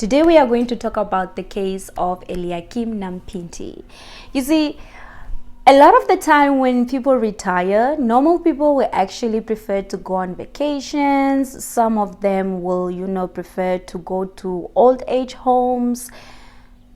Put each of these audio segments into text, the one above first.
Today we are going to talk about the case of ELIAKIM NAMPINDI. You see, a lot of the time when people retire, normal people will actually prefer to go on vacations. Some of them will, prefer to go to old age homes.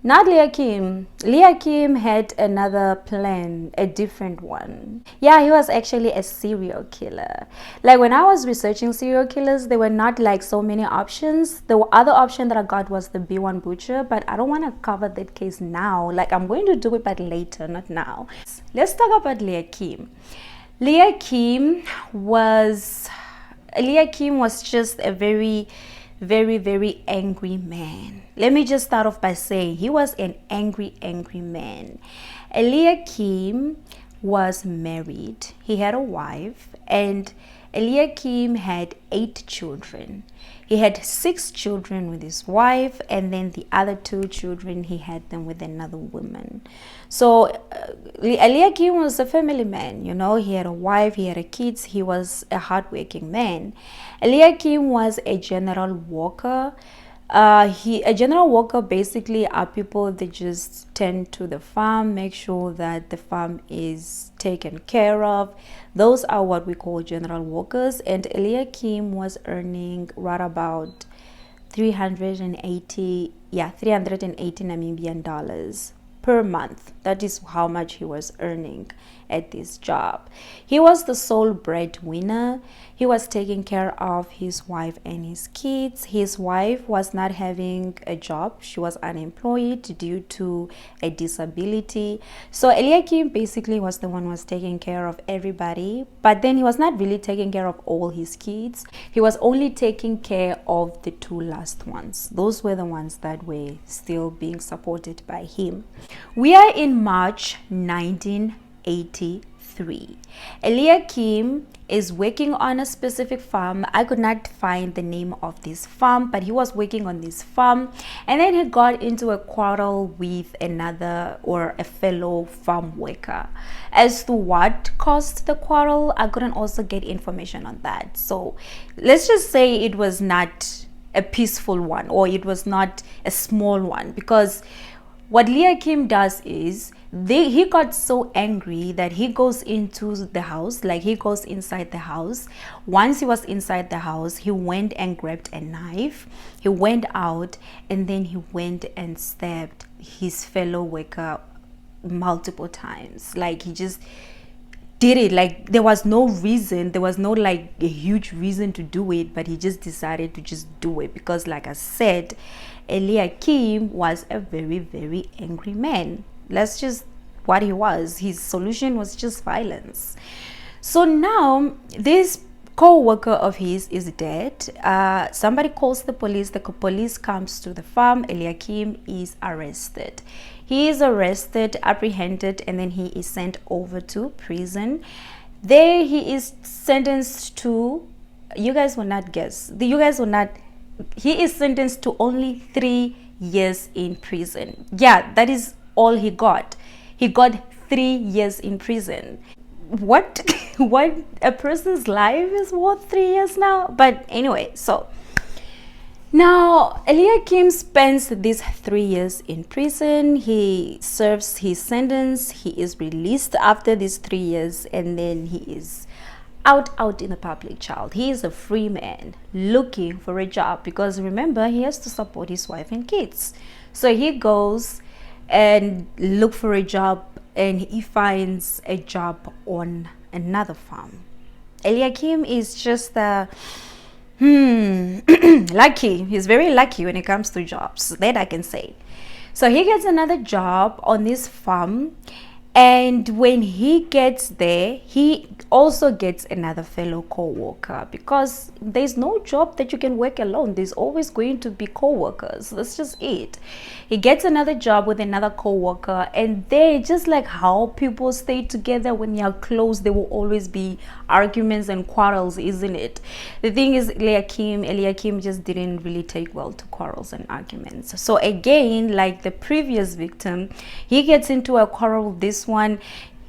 Not ELIAKIM. ELIAKIM had another plan, a different one. Yeah, he was actually a serial killer. Like when I was researching serial killers, there were not like so many options. The other option that I got was the B1 Butcher, but I don't want to cover that case now. Like I'm going to do it, but later, not now. Let's talk about ELIAKIM. ELIAKIM was just a very angry man. Let me just start off by saying he was an angry man. ELIAKIM was married. He had a wife, and ELIAKIM had 8 children. He had 6 children with his wife, and then the other 2 children he had them with another woman. So ELIAKIM was a family man. He had a wife, he had kids. He was a hardworking man. ELIAKIM was a general worker. A general worker basically are people that just tend to the farm, make sure that the farm is taken care of. Those are what we call general workers. And ELIAKIM was earning right about 380 Namibian dollars per month. That is how much he was earning at this job. He was the sole breadwinner. He was taking care of his wife and his kids. His wife was not having a job. She was unemployed due to a disability. So ELIAKIM basically was the one who was taking care of everybody, but then he was not really taking care of all his kids. He was only taking care of the 2 last ones. Those were the ones that were still being supported by him. We are in March 1983. ELIAKIM is working on a specific farm. I could not find the name of this farm, but he was working on this farm, and then he got into a quarrel with another or a fellow farm worker. As to what caused the quarrel, I couldn't also get information on that. So let's just say it was not a peaceful one, or it was not a small one, because what ELIAKIM does is he got so angry that he goes into the house, like he goes inside the house. Once he was inside the house, he went and grabbed a knife. He went out, and then he went and stabbed his fellow worker multiple times. Like he just did it. Like there was no reason, there was no like a huge reason to do it, but he just decided to just do it because, like I said, ELIAKIM was a very angry man. That's just what he was. His solution was just violence. So now this co-worker of his is dead. Somebody calls the police. The police comes to the farm. ELIAKIM is arrested. He is arrested, apprehended, and then he is sent over to prison. There he is sentenced to, you guys will not guess, he is sentenced to only 3 years in prison. Yeah, that is all he got. He got 3 years in prison. What a person's life is worth 3 years now. But anyway, so now ELIAKIM spends these 3 years in prison. He serves his sentence. He is released after these 3 years, and then he is out in the public child. He is a free man looking for a job, because remember, he has to support his wife and kids. So he goes and look for a job, and he finds a job on another farm. ELIAKIM is just lucky. He's very lucky when it comes to jobs, that I can say. So he gets another job on this farm, and when he gets there, he also gets another fellow co-worker, because there's no job that you can work alone. There's always going to be co-workers. That's just it. He gets another job with another co-worker, and they just like how people stay together when you're close, there will always be arguments and quarrels, isn't it? The thing is, ELIAKIM just didn't really take well to quarrels and arguments. So again, like the previous victim, he gets into a quarrel with this one.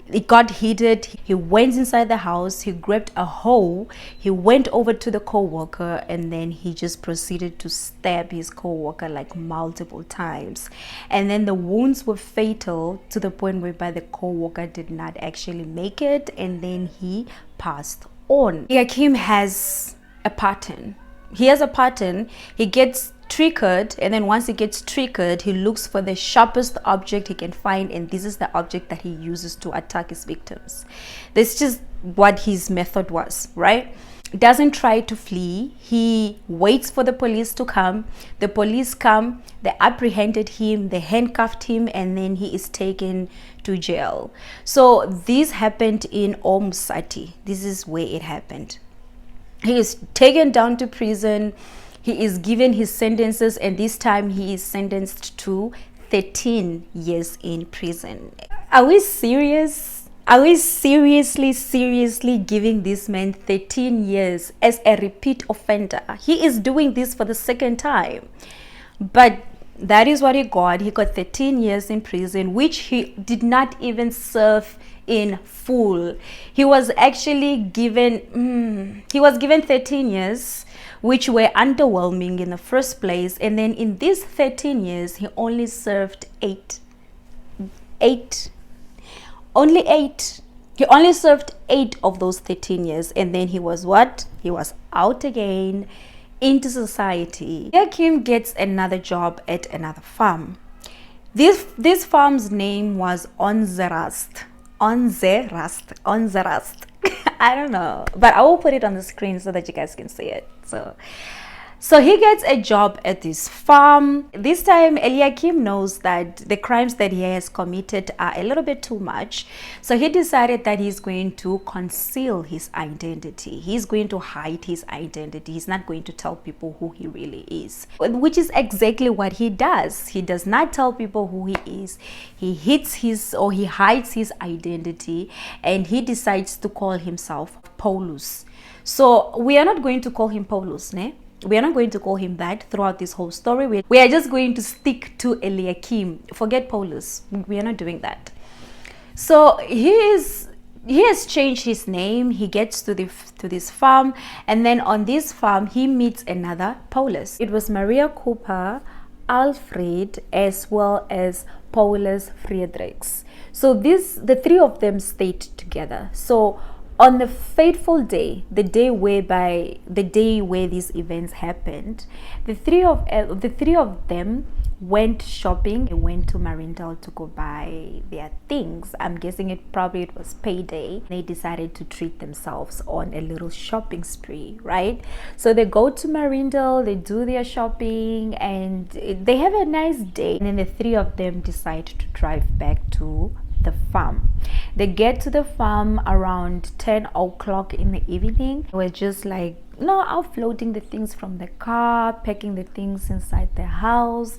it got heated. He went inside the house, he grabbed a hoe, he went over to the co-worker, and then he just proceeded to stab his co-worker like multiple times. And then the wounds were fatal to the point whereby the co-worker did not actually make it, and then he passed on. ELIAKIM has a pattern. He has a pattern. He gets triggered, and then once he gets triggered, he looks for the sharpest object he can find, and this is the object that he uses to attack his victims. That's just what his method was, right? Doesn't try to flee. He waits for the police to come. The police come, they apprehended him, they handcuffed him, and then he is taken to jail. So this happened in Omsati. This is where it happened. He is taken down to prison. He is given his sentences, and this time he is sentenced to 13 years in prison. Are we serious? Are we seriously giving this man 13 years as a repeat offender? He is doing this for the second time. But that is what he got. He got 13 years in prison, which he did not even serve in full. He was actually given 13 years, which were underwhelming in the first place, and then in these 13 years he only served 8. Only 8. He only served 8 of those 13 years, and then he was what? He was out again into society. ELIAKIM gets another job at another farm. This farm's name was Onzerast. I don't know, but I will put it on the screen so that you guys can see it. So he gets a job at this farm. This time ELIAKIM knows that the crimes that he has committed are a little bit too much, so he decided that he's going to conceal his identity. He's going to hide his identity. He's not going to tell people who he really is, which is exactly what he does. He does not tell people who he is. He hides his identity, and he decides to call himself Paulus. So we are not going to call him Paulus, ne? We are not going to call him that throughout this whole story. We are just going to stick to ELIAKIM. Forget Paulus. We are not doing that. So he has changed his name. He gets to this farm, and then on this farm he meets another Paulus. It was Maria Cooper, Alfred, as well as Paulus Friedrichs. So the three of them stayed together. So on the fateful day, the day where these events happened, the three of them went shopping. They went to Marindal to go buy their things. I'm guessing it was payday. They decided to treat themselves on a little shopping spree, right? So they go to Marindal, they do their shopping, and they have a nice day. And then the three of them decide to drive back to the farm. They get to the farm around 10 o'clock in the evening. We're just like, offloading the things from the car, packing the things inside the house.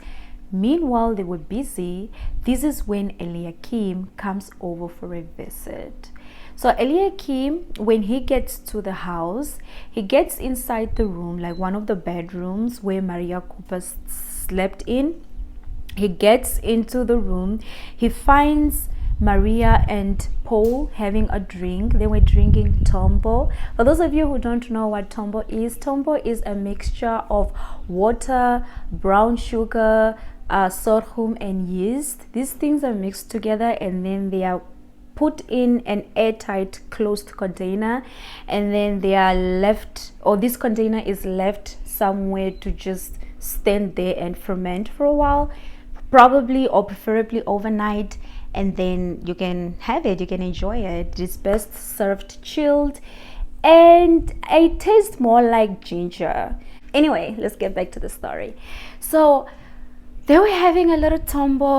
Meanwhile, they were busy. This is when ELIAKIM comes over for a visit. So ELIAKIM, when he gets to the house, he gets inside the room, like one of the bedrooms where Maria Cooper slept in. He gets into the room. He finds Maria and Paul having a drink. They were drinking tombo. For those of you who don't know what tombo is a mixture of water, brown sugar, sorghum, and yeast. These things are mixed together, and then they are put in an airtight closed container, and then they are left, or this container is left somewhere to just stand there and ferment for a while, probably or preferably overnight, and then you can have it, you can enjoy it. It's best served chilled, and it tastes more like ginger. Anyway, let's get back to the story. So they were having a little tombo,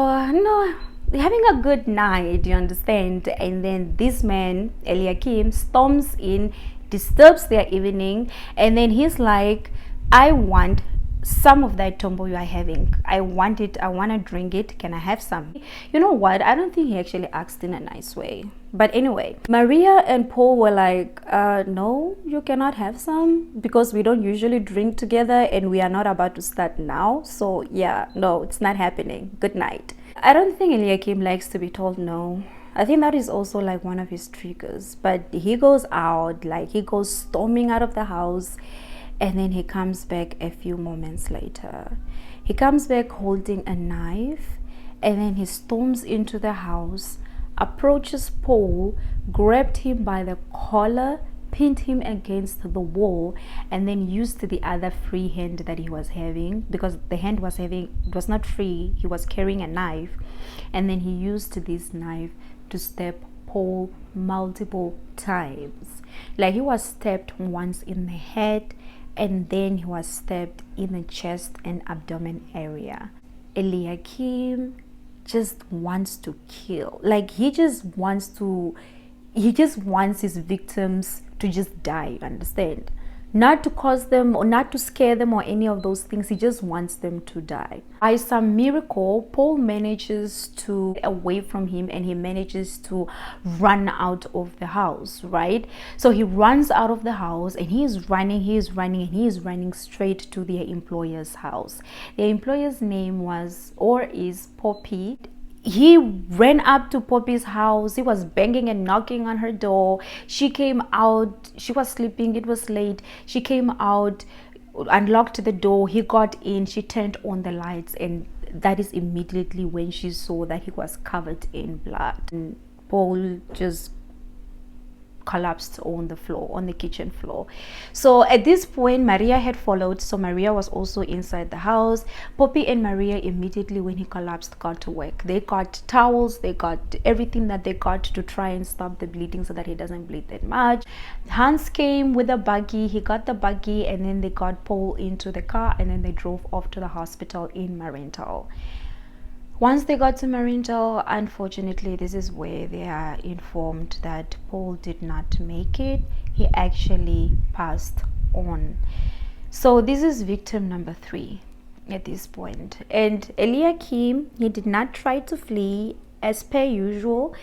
they're having a good night, you understand? And then this man, ELIAKIM, storms in, disturbs their evening, and then he's like, I want some of that tombo you are having. I want it. I want to drink it. Can I have some? You know what? I don't think he actually asked in a nice way. But anyway, Maria and Paul were like, no, you cannot have some, because we don't usually drink together and we are not about to start now. So yeah, no, it's not happening. Good night. I don't think ELIAKIM likes to be told no. I think that is also like one of his triggers. But he goes out, like he goes storming out of the house, and then he comes back a few moments later. He comes back holding a knife, and then he storms into the house, approaches Paul, grabbed him by the collar, pinned him against the wall, and then used the other free hand that he was having, because the hand was having, it was not free, he was carrying a knife, and then he used this knife to stab Paul multiple times. Like he was stabbed once in the head, and then he was stabbed in the chest and abdomen area. ELIAKIM just wants to kill. Like he just wants his victims to just die, you understand? Not to cause them or not to scare them or any of those things. He just wants them to die. By some miracle, Paul manages to get away from him, and he manages to run out of the house, right? So he runs out of the house, and he is running straight to their employer's house. Their employer's name was or is Poppy. He ran up to Poppy's house. He was banging and knocking on her door. She came out. She was sleeping. It was late. She came out, unlocked the door. He got in. She turned on the lights, and that is immediately when she saw that he was covered in blood. And Paul just collapsed on the floor, on the kitchen floor. So at this point, Maria had followed, so Maria was also inside the house. Poppy and Maria immediately, when he collapsed, got to work. They got towels, they got everything that they got to try and stop the bleeding so that he doesn't bleed that much. Hans came with a buggy. He got the buggy, and then they got Paul into the car, and then they drove off to the hospital in Marental. Once they got to Marental, unfortunately, this is where they are informed that Paul did not make it. He actually passed on. So this is victim number 3 at this point. And ELIAKIM, he did not try to flee as per usual.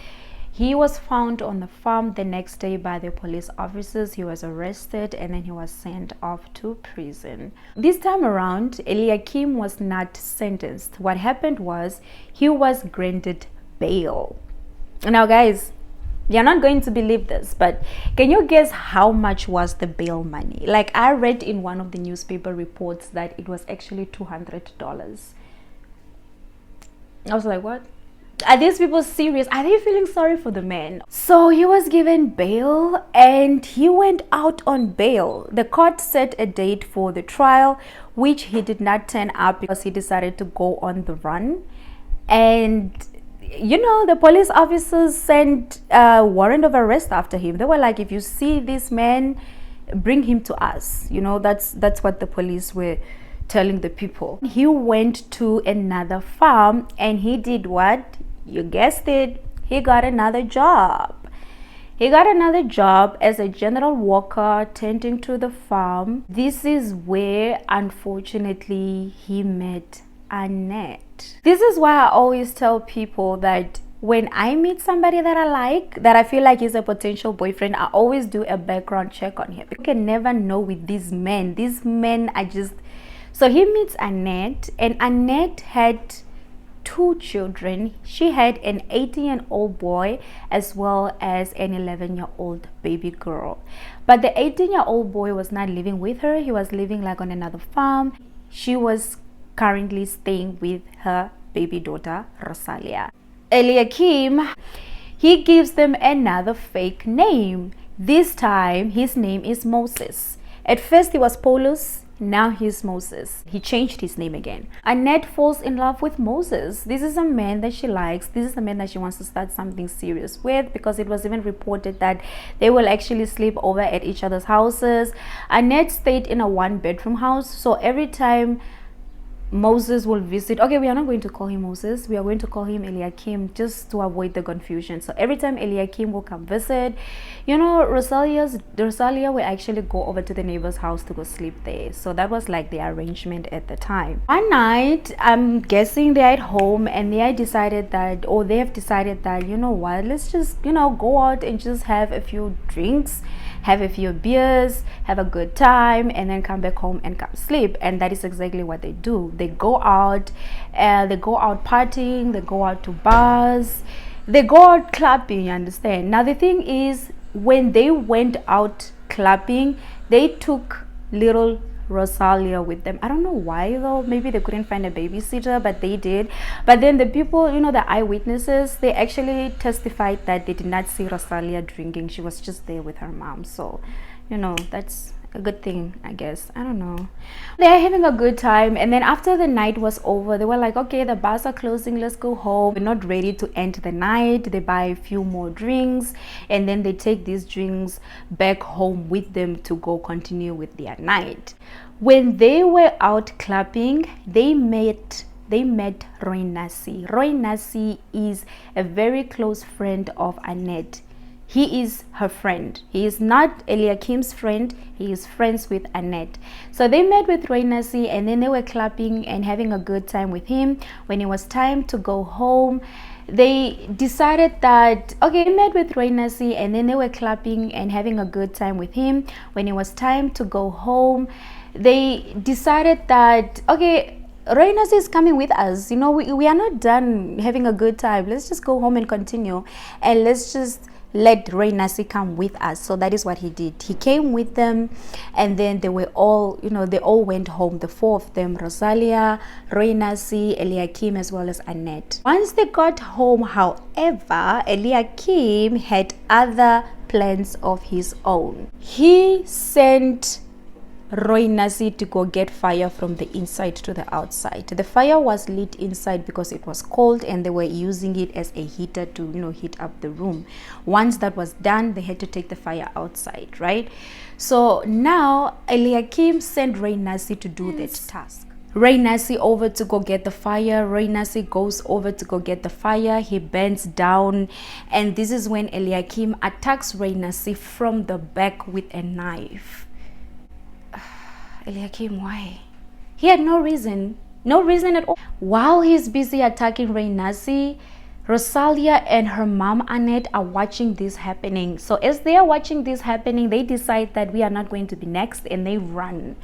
He was found on the farm the next day by the police officers. He was arrested, and then he was sent off to prison. This time around, ELIAKIM was not sentenced. What happened was he was granted bail. Now guys, you're not going to believe this, but can you guess how much was the bail money? Like I read in one of the newspaper reports that it was actually $200. I was like, what? Are these people serious? Are they feeling sorry for the man? So he was given bail, and he went out on bail. The court set a date for the trial, which he did not turn up because he decided to go on the run. And you know, the police officers sent a warrant of arrest after him. They were like, if you see this man, bring him to us. You know, that's what the police were telling the people. He went to another farm, and he did what? You guessed it, he got another job. He got another job as a general worker tending to the farm. This is where, unfortunately, he met Annette. This is why I always tell people that when I meet somebody that I like, that I feel like is a potential boyfriend, I always do a background check on him. You can never know with these men. These men are just... So he meets Annette, and Annette had 2 children. She had an 18-year-old boy as well as an 11-year-old baby girl. But the 18-year-old boy was not living with her. He was living like on another farm. She was currently staying with her baby daughter, Rosalia. ELIAKIM, he gives them another fake name. This time, his name is Moses. At first, he was Paulus. Now he's Moses. He changed his name again. Annette falls in love with Moses. This is a man that she likes. This is a man that she wants to start something serious with, because it was even reported that they will actually sleep over at each other's houses. Annette stayed in a 1-bedroom house, so every time Moses will visit, okay, we are not going to call him Moses, we are going to call him ELIAKIM, just to avoid the confusion. So every time ELIAKIM will come visit, you know, Rosalia will actually go over to the neighbor's house to go sleep there. So that was like the arrangement at the time. One night, I'm guessing they're at home, and they have decided that, you know what, let's just, you know, go out and just have a few drinks, have a few beers, have a good time, and then come back home and come sleep. And that is exactly what they do. They go out partying, they go out to bars, They go out clubbing, you understand? Now the thing is, when they went out clubbing, they took little Rosalia with them. I don't know why though. Maybe they couldn't find a babysitter, but they did. But then the people, you know, the eyewitnesses, they actually testified that they did not see Rosalia drinking. She was just there with her mom. So, you know, that's a good thing, I guess. I don't know. They're having a good time, and then after the night was over, they were like, okay, the bars are closing, let's go home. We're not ready to end the night. They buy a few more drinks, and then they take these drinks back home with them to go continue with their night. When they were out clubbing, they met Roy Nasi. Roy Nasi is a very close friend of Annette. He is her friend. He is not ELIAKIM's friend. He is friends with Annette. So they met with Roy Nasi, and then they were clapping and having a good time with him. When it was time to go home, they decided that, okay, they met with Roy Nasi, and then they were clapping and having a good time with him. When it was time to go home, they decided that, okay, Roy Nasi is coming with us. You know, we are not done having a good time. Let's just go home and continue. And let's just let Roy Nasi come with us. So that is what he did. He came with them, and then they were all, you know, they all went home, the four of them, Rosalia, Roy Nasi, ELIAKIM, as well as Annette. Once they got home, however, ELIAKIM had other plans of his own. He sent Roy Nasi to go get fire from the inside to the outside. The fire was lit inside because it was cold, and they were using it as a heater to, you know, heat up the room. Once that was done, they had to take the fire outside, right? So now ELIAKIM sent Roy Nasi to do that task. Roy Nasi over to go get the fire. Roy Nasi goes over to go get the fire. He bends down, and this is when ELIAKIM attacks Roy Nasi from the back with a knife. ELIAKIM, why? He had no reason at all. While he's busy attacking Roy Nasi, Rosalia and her mom Annette are watching this happening. So as they are watching this happening, they decide that we are not going to be next, and they run.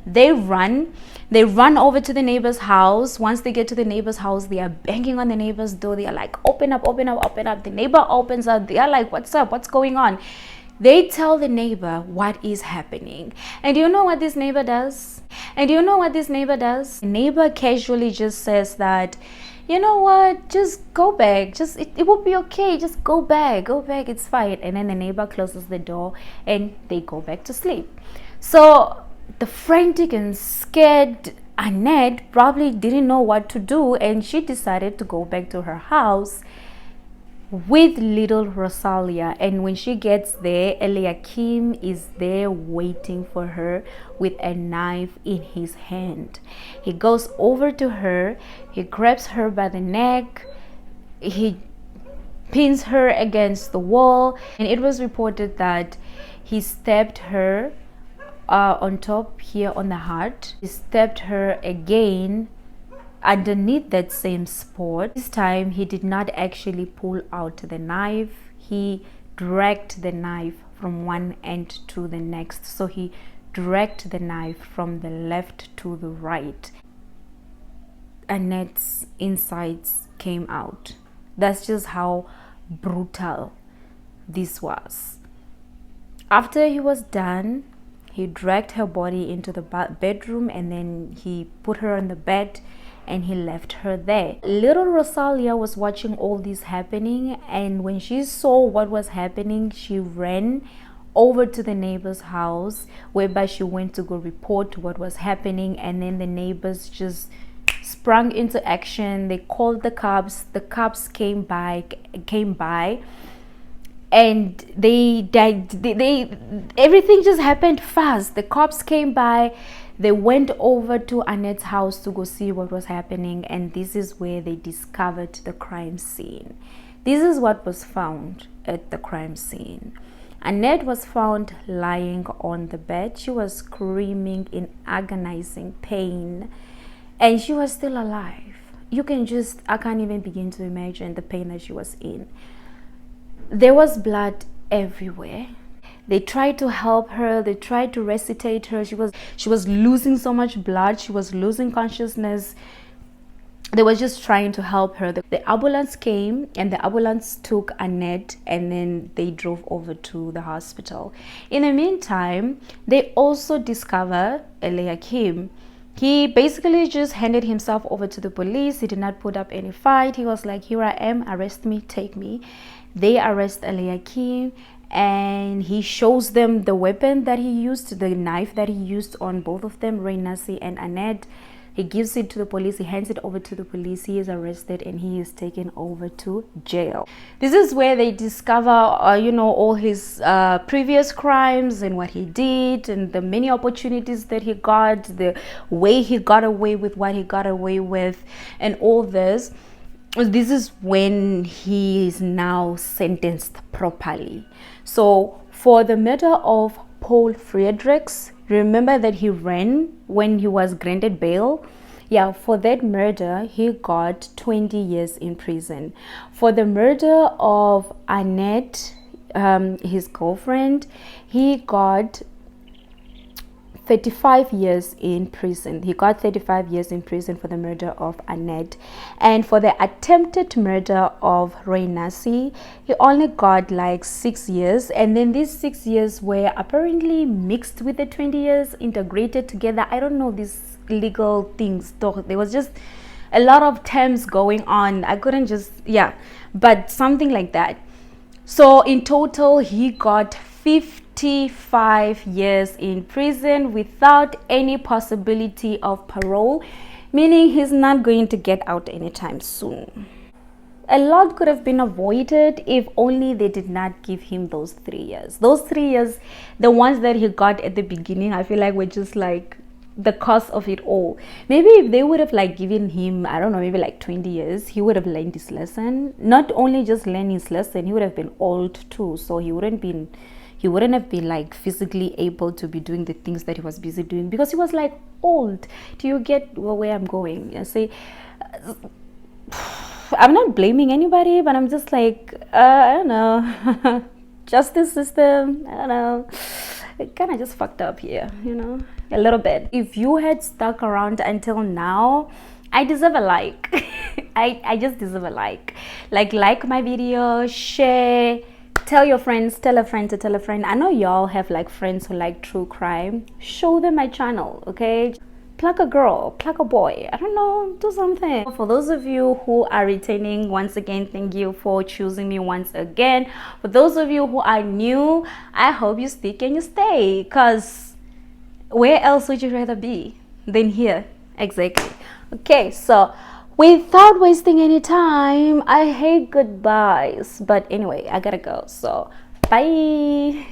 They run over to the neighbor's house. Once they get to the neighbor's house, they are banging on the neighbor's door. They are like, open up, open up, open up. The neighbor opens up. They are like, what's up? What's going on? They tell the neighbor what is happening. And do you know what this neighbor does? The neighbor casually just says that, you know what, just go back. It will be okay. Just go back, it's fine. And then the neighbor closes the door and they go back to sleep. So the frantic and scared Annette probably didn't know what to do, and she decided to go back to her house with little Rosalia. And when she gets there, ELIAKIM is there waiting for her with a knife in his hand. He goes over to her, he grabs her by the neck, he pins her against the wall, and it was reported that he stabbed her on top here on the heart. He stabbed her again underneath that same spot. This time he did not actually pull out the knife. He dragged the knife from one end to the next. So he dragged the knife from the left to the right. Annette's insides came out. That's just how brutal this was. After he was done, he dragged her body into the bedroom, and then he put her on the bed and he left her there. Little Rosalia was watching all this happening, and when she saw what was happening, she ran over to the neighbor's house, whereby she went to go report what was happening. And then the neighbors just sprung into action. They called the cops. The cops came by, and everything just happened fast. The cops came by. They went over to Annette's house to go see what was happening, and this is where they discovered the crime scene. This is what was found at the crime scene. Annette was found lying on the bed. She was screaming in agonizing pain, and she was still alive. I can't even begin to imagine the pain that she was in. There was blood everywhere. They tried to help her. They tried to resuscitate her. She was losing so much blood. She was losing consciousness. they were just trying to help her. The ambulance came, and the ambulance took Annette, and then they drove over to the hospital. In the meantime, they also discover ELIAKIM. He basically just handed himself over to the police. He did not put up any fight. He was like, here I am, arrest me, take me. They arrest ELIAKIM, and he shows them the weapon that he used, the knife that he used on both of them, Reynasi and Annette. He gives it to the police. He hands it over to the police. He is arrested, and he is taken over to jail. This is where they discover, all his previous crimes and what he did, and the many opportunities that he got, the way he got away with what he got away with, and all this. This is when he is now sentenced properly. So for the murder of Paul Friedrichs, remember that he ran when he was granted bail? Yeah, for that murder, he got 20 years in prison. For the murder of Annette, his girlfriend, he got 35 years in prison. He got 35 years in prison for the murder of Annette. And for the attempted murder of Reynasi, he only got like 6 years. And then these 6 years were apparently mixed with the 20 years, integrated together. I don't know these legal things. There was just a lot of terms going on. I couldn't just, but something like that. So in total, he got 55 years in prison without any possibility of parole, meaning he's not going to get out anytime soon. A lot could have been avoided if only they did not give him those 3 years. Those 3 years, the ones that he got at the beginning, I feel like were just like the cost of it all. Maybe if they would have like given him, I don't know, maybe like 20 years, he would have learned his lesson. Not only just learning his lesson, he would have been old too, so he wouldn't have been like physically able to be doing the things that he was busy doing, because he was like old. Do you get where I'm going? I say, I'm not blaming anybody, but I'm just like, I don't know, justice system, I don't know, it kind of just fucked up here, a little bit. If you had stuck around until now, I deserve a like. I just deserve a like my video, share, tell your friends, tell a friend to tell a friend. I know y'all have like friends who like true crime. Show them my channel, okay? Pluck a girl, pluck a boy, I don't know, do something. For those of you who are returning, once again, thank you for choosing me once again. For those of you who are new, I hope you stick and you stay, because where else would you rather be than here? Exactly. Okay, so without wasting any time, I hate goodbyes, but anyway, I gotta go, so bye.